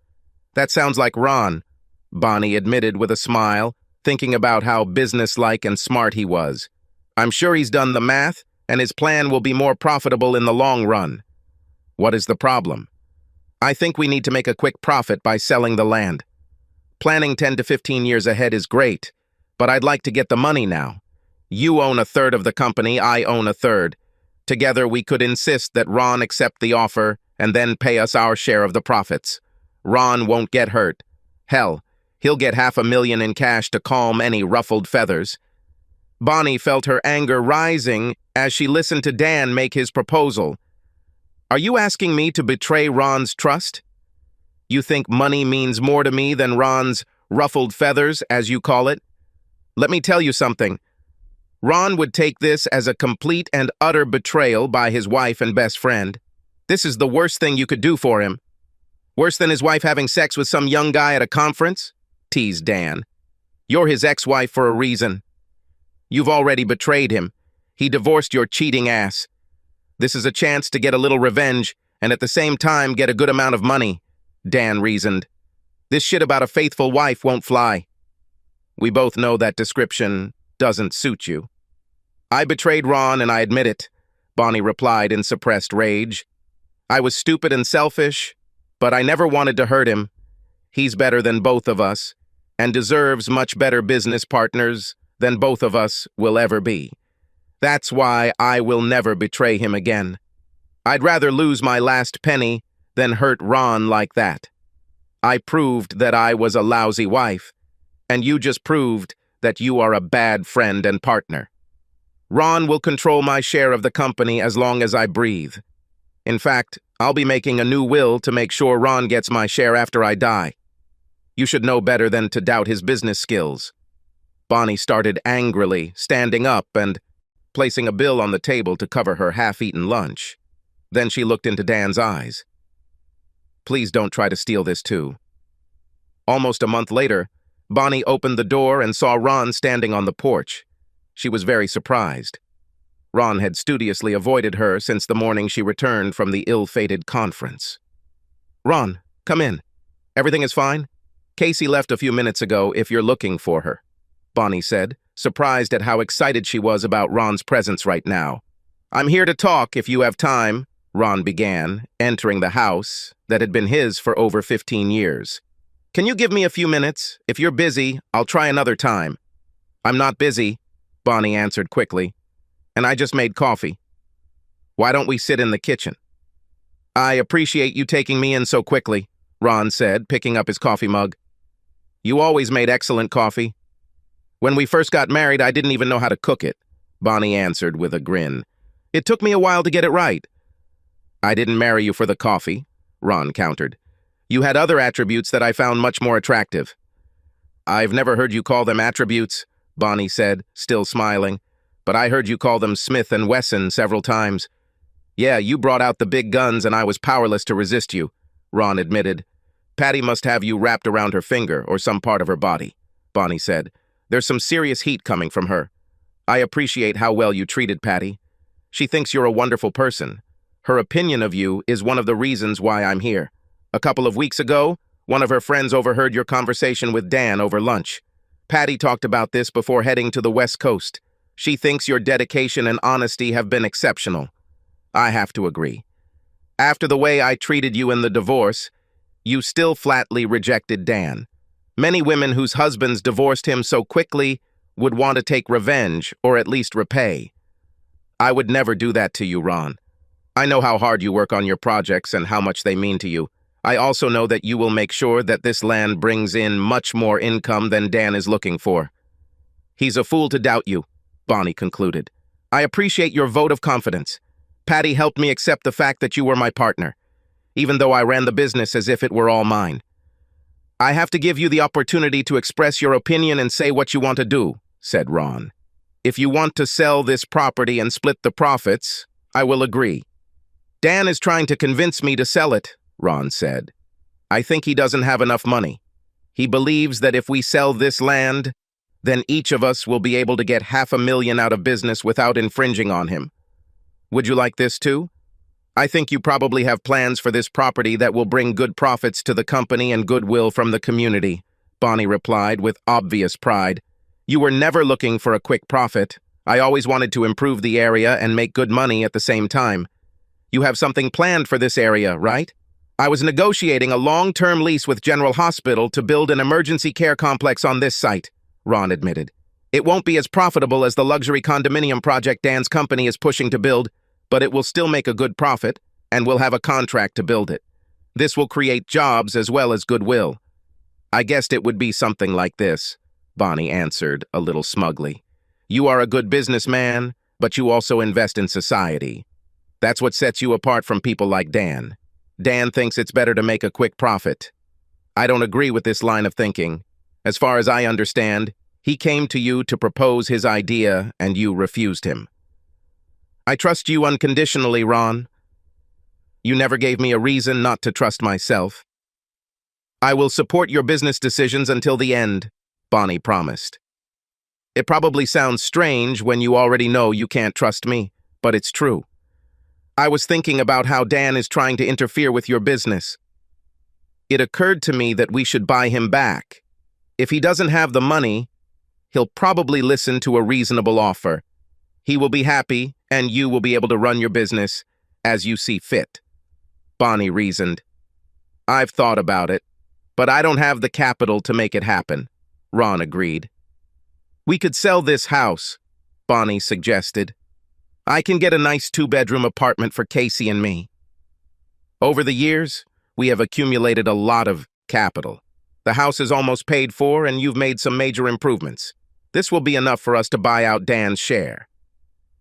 That sounds like Ron, Bonnie admitted with a smile, thinking about how businesslike and smart he was. I'm sure he's done the math, and his plan will be more profitable in the long run. What is the problem? I think we need to make a quick profit by selling the land. Planning 10 to 15 years ahead is great, but I'd like to get the money now. You own a third of the company, I own a third. Together we could insist that Ron accept the offer and then pay us our share of the profits. Ron won't get hurt. Hell, he'll get $500,000 in cash to calm any ruffled feathers. Bonnie felt her anger rising as she listened to Dan make his proposal. Are you asking me to betray Ron's trust? You think money means more to me than Ron's ruffled feathers, as you call it? Let me tell you something. Ron would take this as a complete and utter betrayal by his wife and best friend. This is the worst thing you could do for him. Worse than his wife having sex with some young guy at a conference? Teased Dan. You're his ex-wife for a reason. You've already betrayed him. He divorced your cheating ass. This is a chance to get a little revenge and at the same time get a good amount of money, Dan reasoned. This shit about a faithful wife won't fly. We both know that description doesn't suit you. I betrayed Ron and I admit it, Bonnie replied in suppressed rage. I was stupid and selfish, but I never wanted to hurt him. He's better than both of us and deserves much better business partners than both of us will ever be. That's why I will never betray him again. I'd rather lose my last penny than hurt Ron like that. I proved that I was a lousy wife, and you just proved that you are a bad friend and partner. Ron will control my share of the company as long as I breathe. In fact, I'll be making a new will to make sure Ron gets my share after I die. You should know better than to doubt his business skills. Bonnie started angrily, standing up and placing a bill on the table to cover her half-eaten lunch. Then she looked into Dan's eyes. Please don't try to steal this too. Almost a month later, Bonnie opened the door and saw Ron standing on the porch. She was very surprised. Ron had studiously avoided her since the morning she returned from the ill-fated conference. Ron, come in. Everything is fine? Casey left a few minutes ago if you're looking for her, Bonnie said, surprised at how excited she was about Ron's presence right now. I'm here to talk if you have time, Ron began, entering the house that had been his for over 15 years. Can you give me a few minutes? If you're busy, I'll try another time. I'm not busy, Bonnie answered quickly, and I just made coffee. Why don't we sit in the kitchen? I appreciate you taking me in so quickly, Ron said, picking up his coffee mug. You always made excellent coffee. When we first got married, I didn't even know how to cook it, Bonnie answered with a grin. It took me a while to get it right. I didn't marry you for the coffee, Ron countered. You had other attributes that I found much more attractive. I've never heard you call them attributes, Bonnie said, still smiling, but I heard you call them Smith & Wesson several times. Yeah, you brought out the big guns and I was powerless to resist you, Ron admitted. Patty must have you wrapped around her finger or some part of her body, Bonnie said. There's some serious heat coming from her. I appreciate how well you treated Patty. She thinks you're a wonderful person. Her opinion of you is one of the reasons why I'm here. A couple of weeks ago, one of her friends overheard your conversation with Dan over lunch. Patty talked about this before heading to the West Coast. She thinks your dedication and honesty have been exceptional. I have to agree. After the way I treated you in the divorce, you still flatly rejected Dan. Many women whose husbands divorced him so quickly would want to take revenge or at least repay. I would never do that to you, Ron. I know how hard you work on your projects and how much they mean to you. I also know that you will make sure that this land brings in much more income than Dan is looking for. He's a fool to doubt you, Bonnie concluded. I appreciate your vote of confidence. Patty helped me accept the fact that you were my partner, even though I ran the business as if it were all mine. I have to give you the opportunity to express your opinion and say what you want to do, said Ron. If you want to sell this property and split the profits, I will agree. Dan is trying to convince me to sell it, Ron said. I think he doesn't have enough money. He believes that if we sell this land, then each of us will be able to get $500,000 out of business without infringing on him. Would you like this too? I think you probably have plans for this property that will bring good profits to the company and goodwill from the community, Bonnie replied with obvious pride. You were never looking for a quick profit. I always wanted to improve the area and make good money at the same time. You have something planned for this area, right? I was negotiating a long-term lease with General Hospital to build an emergency care complex on this site, Ron admitted. It won't be as profitable as the luxury condominium project Dan's company is pushing to build, but it will still make a good profit, and we'll have a contract to build it. This will create jobs as well as goodwill. I guessed it would be something like this, Bonnie answered, a little smugly. You are a good businessman, but you also invest in society. That's what sets you apart from people like Dan. Dan thinks it's better to make a quick profit. I don't agree with this line of thinking. As far as I understand, he came to you to propose his idea, and you refused him. I trust you unconditionally, Ron. You never gave me a reason not to trust myself. I will support your business decisions until the end, Bonnie promised. It probably sounds strange when you already know you can't trust me, but it's true. I was thinking about how Dan is trying to interfere with your business. It occurred to me that we should buy him back. If he doesn't have the money, he'll probably listen to a reasonable offer. He will be happy, and you will be able to run your business as you see fit. Bonnie reasoned. I've thought about it, but I don't have the capital to make it happen, Ron agreed. We could sell this house, Bonnie suggested. I can get a nice 2-bedroom apartment for Casey and me. Over the years, we have accumulated a lot of capital. The house is almost paid for, and you've made some major improvements. This will be enough for us to buy out Dan's share.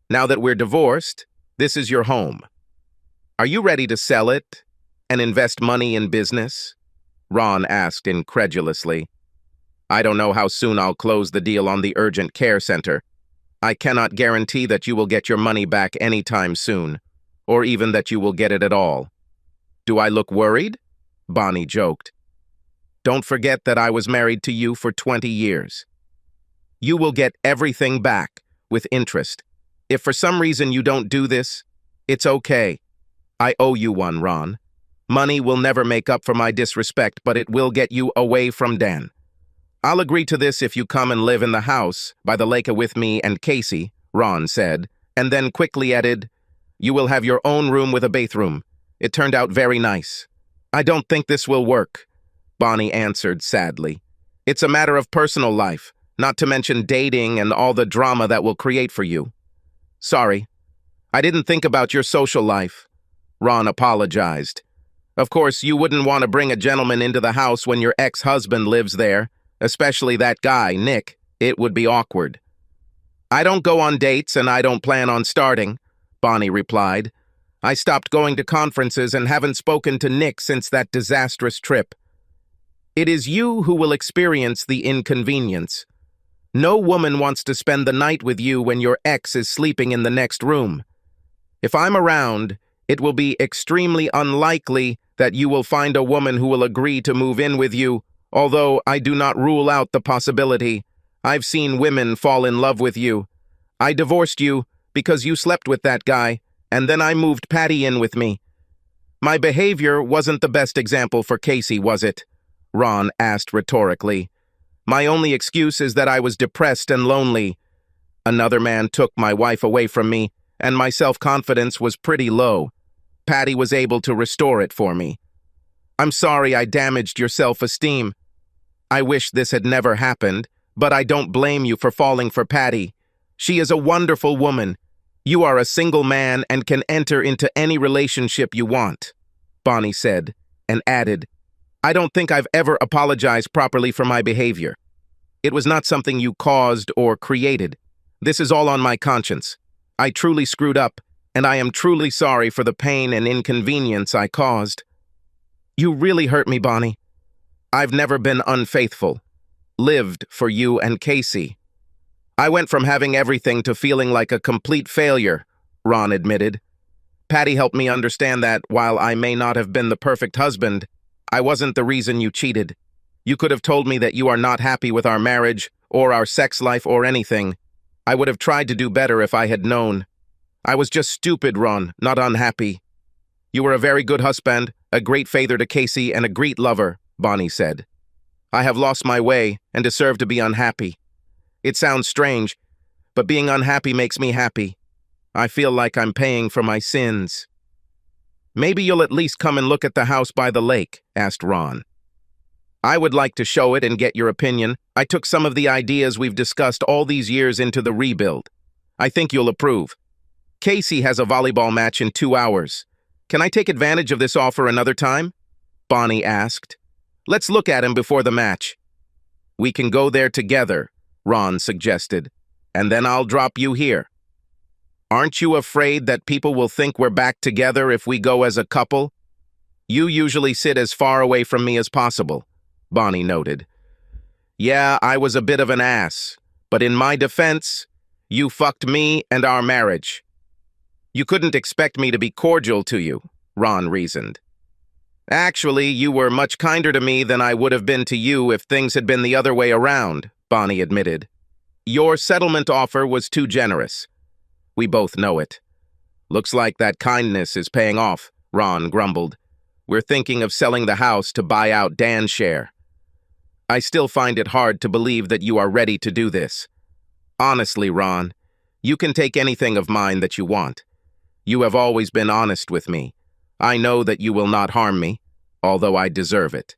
Now that we're divorced, this is your home. Are you ready to sell it and invest money in business? Ron asked incredulously. I don't know how soon I'll close the deal on the urgent care center. I cannot guarantee that you will get your money back anytime soon, or even that you will get it at all. Do I look worried? Bonnie joked. Don't forget that I was married to you for 20 years. You will get everything back with interest. If for some reason you don't do this, it's okay. I owe you one, Ron. Money will never make up for my disrespect, but it will get you away from Dan. I'll agree to this if you come and live in the house by the lake with me and Casey, Ron said, and then quickly added, you will have your own room with a bathroom. It turned out very nice. I don't think this will work, Bonnie answered sadly. It's a matter of personal life, not to mention dating and all the drama that will create for you. Sorry, I didn't think about your social life. Ron apologized. Of course, you wouldn't want to bring a gentleman into the house when your ex-husband lives there, especially that guy, Nick. It would be awkward. I don't go on dates and I don't plan on starting, Bonnie replied. I stopped going to conferences and haven't spoken to Nick since that disastrous trip. It is you who will experience the inconvenience. No woman wants to spend the night with you when your ex is sleeping in the next room. If I'm around, it will be extremely unlikely that you will find a woman who will agree to move in with you, although I do not rule out the possibility. I've seen women fall in love with you. I divorced you because you slept with that guy, and then I moved Patty in with me. My behavior wasn't the best example for Casey, was it? Ron asked rhetorically. My only excuse is that I was depressed and lonely. Another man took my wife away from me, and my self-confidence was pretty low. Patty was able to restore it for me. I'm sorry I damaged your self-esteem. I wish this had never happened, but I don't blame you for falling for Patty. She is a wonderful woman. You are a single man and can enter into any relationship you want, Bonnie said, and added, I don't think I've ever apologized properly for my behavior. It was not something you caused or created. This is all on my conscience. I truly screwed up, and I am truly sorry for the pain and inconvenience I caused. You really hurt me, Bonnie. I've never been unfaithful. Lived for you and Casey. I went from having everything to feeling like a complete failure, Ron admitted. Patty helped me understand that while I may not have been the perfect husband, I wasn't the reason you cheated. You could have told me that you are not happy with our marriage or our sex life or anything. I would have tried to do better if I had known. I was just stupid, Ron, not unhappy. You were a very good husband, a great father to Casey, and a great lover, Bonnie said. I have lost my way and deserve to be unhappy. It sounds strange, but being unhappy makes me happy. I feel like I'm paying for my sins. Maybe you'll at least come and look at the house by the lake, asked Ron. I would like to show it and get your opinion. I took some of the ideas we've discussed all these years into the rebuild. I think you'll approve. Casey has a volleyball match in 2 hours. Can I take advantage of this offer another time? Bonnie asked. Let's look at him before the match. We can go there together, Ron suggested, and then I'll drop you here. Aren't you afraid that people will think we're back together if we go as a couple? You usually sit as far away from me as possible, Bonnie noted. Yeah, I was a bit of an ass, but in my defense, you fucked me and our marriage. You couldn't expect me to be cordial to you, Ron reasoned. Actually, you were much kinder to me than I would have been to you if things had been the other way around, Bonnie admitted. Your settlement offer was too generous. We both know it. Looks like that kindness is paying off, Ron grumbled. We're thinking of selling the house to buy out Dan's share. I still find it hard to believe that you are ready to do this. Honestly, Ron, you can take anything of mine that you want. You have always been honest with me. I know that you will not harm me, although I deserve it.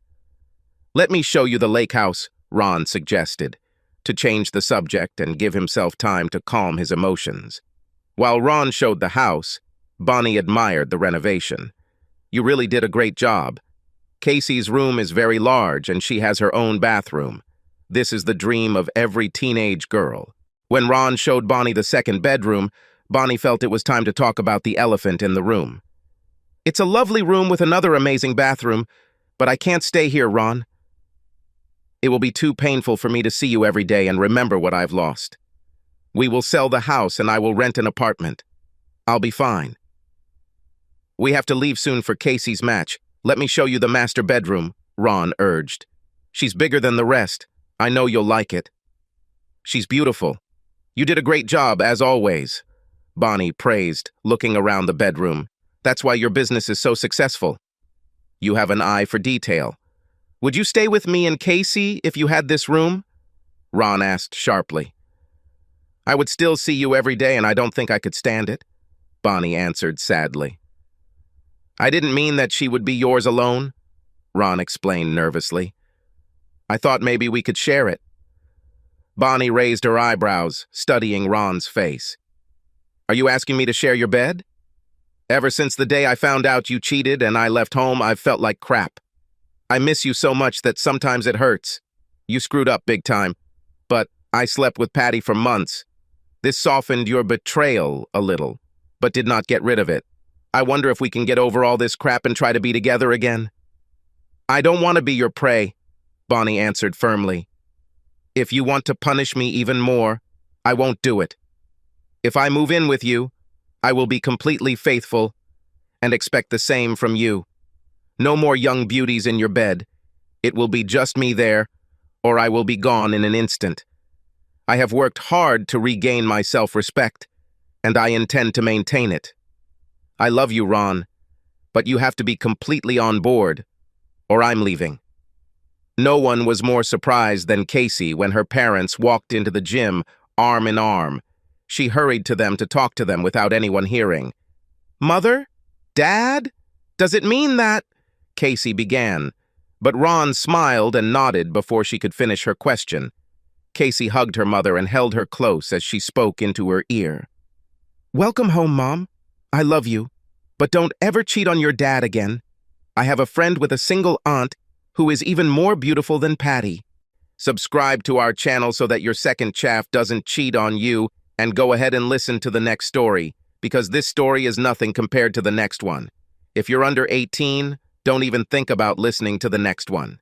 Let me show you the lake house, Ron suggested, to change the subject and give himself time to calm his emotions. While Ron showed the house, Bonnie admired the renovation. You really did a great job. Casey's room is very large and she has her own bathroom. This is the dream of every teenage girl. When Ron showed Bonnie the second bedroom, Bonnie felt it was time to talk about the elephant in the room. It's a lovely room with another amazing bathroom, but I can't stay here, Ron. It will be too painful for me to see you every day and remember what I've lost. We will sell the house and I will rent an apartment. I'll be fine. We have to leave soon for Casey's match. Let me show you the master bedroom, Ron urged. She's bigger than the rest. I know you'll like it. She's beautiful. You did a great job, as always, Bonnie praised, looking around the bedroom. That's why your business is so successful. You have an eye for detail. Would you stay with me and Casey if you had this room? Ron asked sharply. I would still see you every day and I don't think I could stand it, Bonnie answered sadly. I didn't mean that she would be yours alone, Ron explained nervously. I thought maybe we could share it. Bonnie raised her eyebrows, studying Ron's face. Are you asking me to share your bed? Ever since the day I found out you cheated and I left home, I've felt like crap. I miss you so much that sometimes it hurts. You screwed up big time, but I slept with Patty for months. This softened your betrayal a little, but did not get rid of it. I wonder if we can get over all this crap and try to be together again. I don't want to be your prey, Bonnie answered firmly. If you want to punish me even more, I won't do it. If I move in with you, I will be completely faithful and expect the same from you. No more young beauties in your bed. It will be just me there, or I will be gone in an instant. I have worked hard to regain my self-respect, and I intend to maintain it. I love you, Ron, but you have to be completely on board, or I'm leaving. No one was more surprised than Casey when her parents walked into the gym arm in arm. She hurried to them to talk to them without anyone hearing. Mother? Dad? Does it mean that? Casey began, but Ron smiled and nodded before she could finish her question. Casey hugged her mother and held her close as she spoke into her ear. Welcome home, Mom. I love you, but don't ever cheat on your dad again. I have a friend with a single aunt who is even more beautiful than Patty. Subscribe to our channel so that your second chaff doesn't cheat on you, and go ahead and listen to the next story, because this story is nothing compared to the next one. If you're under 18, don't even think about listening to the next one.